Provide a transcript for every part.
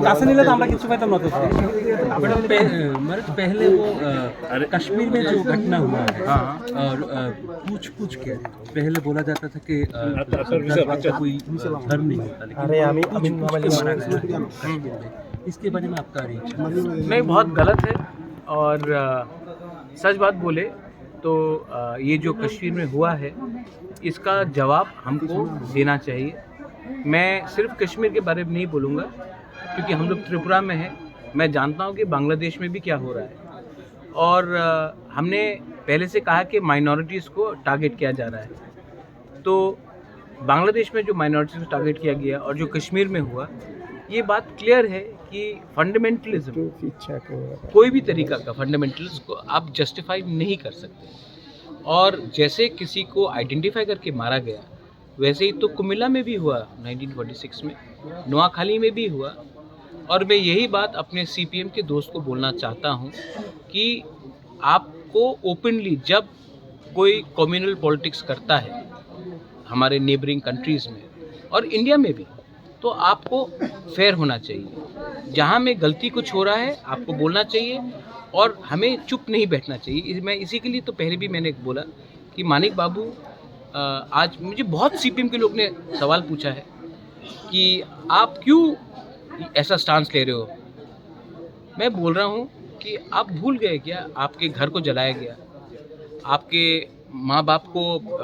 কাছে নিলে তো আমরা কিছু পেতাম না। তো पहले वो कश्मीर में जो घटना हुआ है और पूछ के पहले बोला जाता था कि सरदार का कोई धर्म नहीं होता, लेकिन पूछ के मारा गया है कश्मीर में। इसके बारे में आपका रिएक्शन? नहीं, बहुत गलत है। और सच बात बोले तो ये जो कश्मीर में हुआ है इसका जवाब हमको देना चाहिए। मैं सिर्फ कश्मीर के बारे में नहीं बोलूँगा क्योंकि हम लोग त्रिपुरा में हैं। मैं जानता हूँ कि बांग्लादेश में भी क्या हो रहा है। और हमने पहले से कहा कि माइनॉरिटीज़ को टारगेट किया जा रहा है। तो बांग्लादेश में जो माइनॉरिटीज़ को टारगेट किया गया और जो कश्मीर में हुआ, ये बात क्लियर है कि फंडामेंटलिज्म, कोई भी तरीका का फंडामेंटलिज्म को आप जस्टिफाई नहीं कर सकते। और जैसे किसी को आइडेंटिफाई करके मारा गया वैसे ही तो कुमिल्ला में भी हुआ 1946 में, नोआखाली में भी हुआ। और मैं यही बात अपने सीपीएम के दोस्त को बोलना चाहता हूँ कि आपको ओपनली जब कोई कम्युनल पॉलिटिक्स करता है हमारे नेबरिंग कंट्रीज़ में और इंडिया में भी, तो आपको फेयर होना चाहिए। जहाँ में गलती कुछ हो रहा है आपको बोलना चाहिए और हमें चुप नहीं बैठना चाहिए। मैं इसी के लिए तो पहले भी मैंने बोला कि मानिक बाबू, आज मुझे बहुत सीपीएम के लोग ने सवाल पूछा है कि आप क्यों ऐसा स्टांस ले रहे हो। मैं बोल रहा हूँ कि आप भूल गए क्या, आपके घर को जलाया गया, आपके माँ बाप को,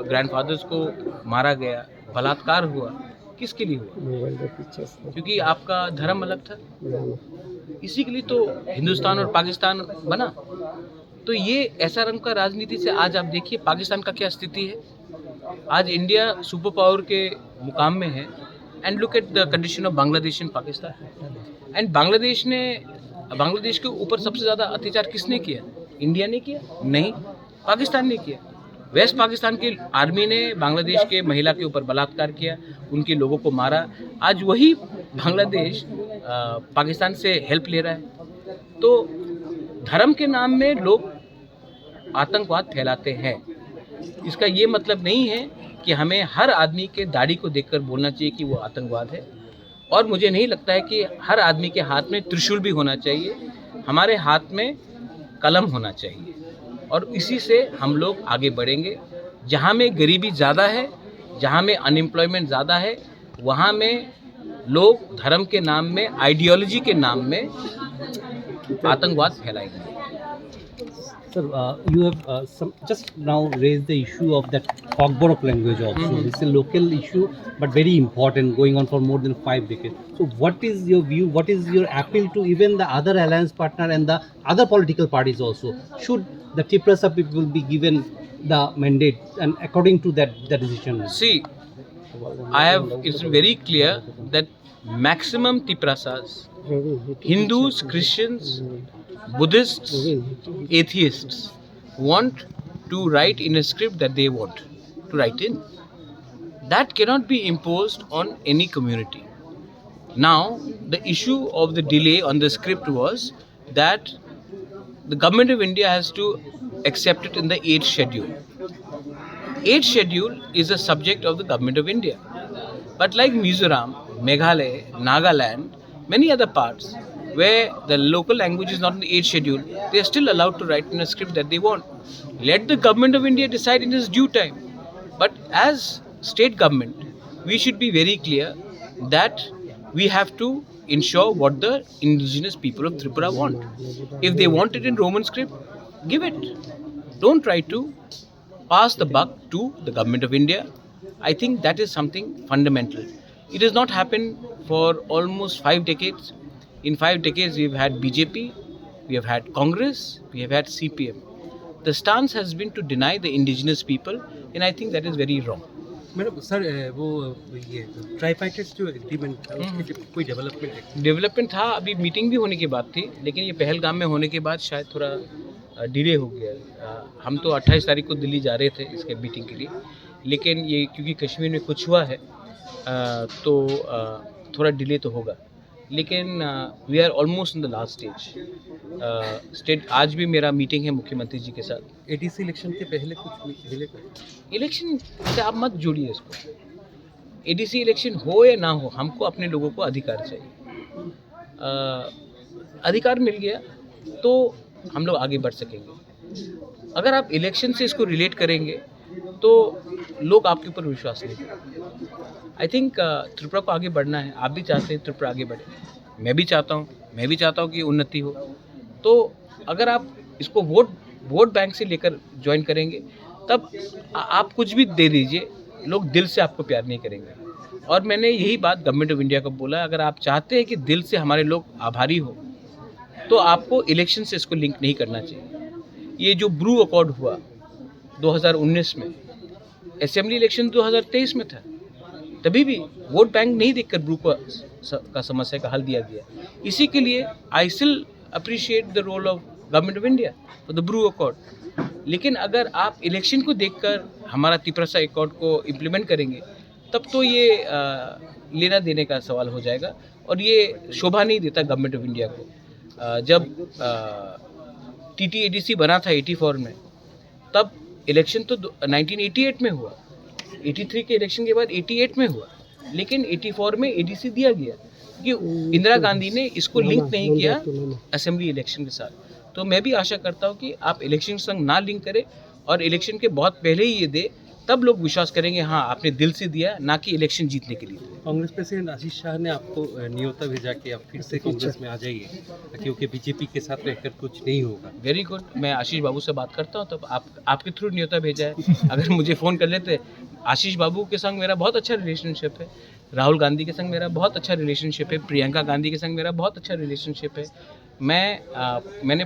ग्रैंडफादर्स को मारा गया, बलात्कार हुआ, किसके लिए हुआ? क्योंकि आपका धर्म अलग था। इसी के लिए तो हिंदुस्तान और पाकिस्तान बना। तो ये ऐसा रंग का राजनीति से आज आप देखिए पाकिस्तान का क्या स्थिति है। आज इंडिया सुपर पावर के मुकाम में है। And look at the condition of Bangladesh and Pakistan. And Bangladesh के ऊपर सबसे ज़्यादा अत्याचार किसने किया? इंडिया ने किया? नहीं, पाकिस्तान ने किया। वेस्ट पाकिस्तान की आर्मी ने बांग्लादेश के महिला के ऊपर बलात्कार किया, उनके लोगों को मारा। आज वही बांग्लादेश पाकिस्तान से हेल्प ले रहा है। तो धर्म के नाम में लोग आतंकवाद फैलाते हैं। इसका ये मतलब नहीं है कि हमें हर आदमी के दाढ़ी को देखकर बोलना चाहिए कि वो आतंकवाद है। और मुझे नहीं लगता है कि हर आदमी के हाथ में त्रिशूल भी होना चाहिए। हमारे हाथ में कलम होना चाहिए और इसी से हम लोग आगे बढ़ेंगे। जहाँ में गरीबी ज़्यादा है, जहाँ में अनएम्प्लॉयमेंट ज़्यादा है, वहाँ में लोग धर्म के नाम में, आइडियोलॉजी के नाम में आतंकवाद फैलाएंगे। Sir, you have just now raised the issue of that Kokborok language also. It's a local issue, but very important, going on for more than 5 decades. So, what is your view? What is your appeal to even the other alliance partner and the other political parties also? Should the Tiprasa people be given the mandate and according to that the decision? See, it's very clear that maximum Tiprasas, Hindus, Christians, Buddhists, atheists want to write in a script that they want to write in. That cannot be imposed on any community. Now, the issue of the delay on the script was that the government of India has to accept it in the 8th schedule. 8th schedule is a subject of the government of India. But like Mizoram, Meghalaya, Nagaland, many other parts where the local language is not in the 8th schedule, they are still allowed to write in a script that they want. Let the government of India decide in its due time. But as state government, we should be very clear that we have to ensure what the indigenous people of Tripura want. If they want it in Roman script, give it. Don't try to pass the buck to the government of India. I think that is something fundamental. It has not happened for almost 5 decades. In 5 decades, we have had BJP, we have had Congress, we have had CPM. The stance has been to deny the indigenous people, and I think that is very wrong. Madam sir, वो ये ट्राइपाइटेट जो agreement था उसके कोई development था, अभी meeting भी होने की बात थी, लेकिन ये पहलगाम में होने के बाद शायद थोड़ा डिले हो गया। हम तो 28 तारीख को दिल्ली जा रहे थे इसके मीटिंग के लिए, लेकिन ये क्योंकि कश्मीर में कुछ हुआ है तो थोड़ा डिले तो होगा। लेकिन we are almost in the last stage. आज भी मेरा मीटिंग है मुख्यमंत्री जी के साथ। एडीसी इलेक्शन के पहले कुछ डिले कर, इलेक्शन से आप मत जोड़िए इसको। एडीसी इलेक्शन हो या ना हो, हमको अपने लोगों को अधिकार चाहिए। अधिकार मिल गया तो हम लोग आगे बढ़ सकेंगे। अगर आप इलेक्शन से इसको रिलेट करेंगे तो लोग आपके ऊपर विश्वास नहीं करेंगे। आई थिंक त्रिपुरा को आगे बढ़ना है। आप भी चाहते हैं त्रिपुरा आगे बढ़े, मैं भी चाहता हूँ कि उन्नति हो। तो अगर आप इसको वोट बैंक से लेकर ज्वाइन करेंगे तब आप कुछ भी दे दीजिए, लोग दिल से आपको प्यार नहीं करेंगे। और मैंने यही बात गवर्नमेंट ऑफ इंडिया को बोला, अगर आप चाहते हैं कि दिल से हमारे लोग आभारी हो तो आपको इलेक्शन से इसको लिंक नहीं करना चाहिए। ये जो ब्रू अकॉर्ड हुआ 2019 में, असेंबली इलेक्शन 2023 में था, तभी भी वोट बैंक नहीं देखकर ब्रू का समस्या का हल दिया गया। इसी के लिए I still appreciate the role of government of India for the Bru accord. लेकिन अगर आप इलेक्शन को देखकर हमारा त्रिपुरा अकॉर्ड को इम्प्लीमेंट करेंगे तब तो ये लेना देने का सवाल हो जाएगा और ये शोभा नहीं देता गवर्नमेंट ऑफ इंडिया को। जब TTADC बना था 84 में, तब इलेक्शन तो 1988 में हुआ, 83 के इलेक्शन के बाद 88 में हुआ, लेकिन 84 में ADC दिया गया कि इंदिरा गांधी ने इसको लिंक नहीं किया असेंबली इलेक्शन के साथ। तो मैं भी आशा करता हूँ कि आप इलेक्शन संग ना लिंक करें और इलेक्शन के बहुत पहले ही ये दे, तब लोग विश्वास करेंगे हाँ आपने दिल से दिया, ना कि इलेक्शन जीतने के लिए। कांग्रेस प्रेसिडेंट आशीष शाह ने आपको न्योता भेजा कि आप फिर से कांग्रेस में आ जाइए क्योंकि बीजेपी के साथ रहकर कुछ नहीं होगा। वेरी गुड, मैं आशीष बाबू से बात करता हूँ, तब आपके थ्रू न्योता भेजा है। अगर मुझे फ़ोन कर लेते, आशीष बाबू के संग मेरा बहुत अच्छा रिलेशनशिप है, राहुल गांधी के संग मेरा बहुत अच्छा रिलेशनशिप है, प्रियंका गांधी के संग मेरा बहुत अच्छा रिलेशनशिप है। मैंने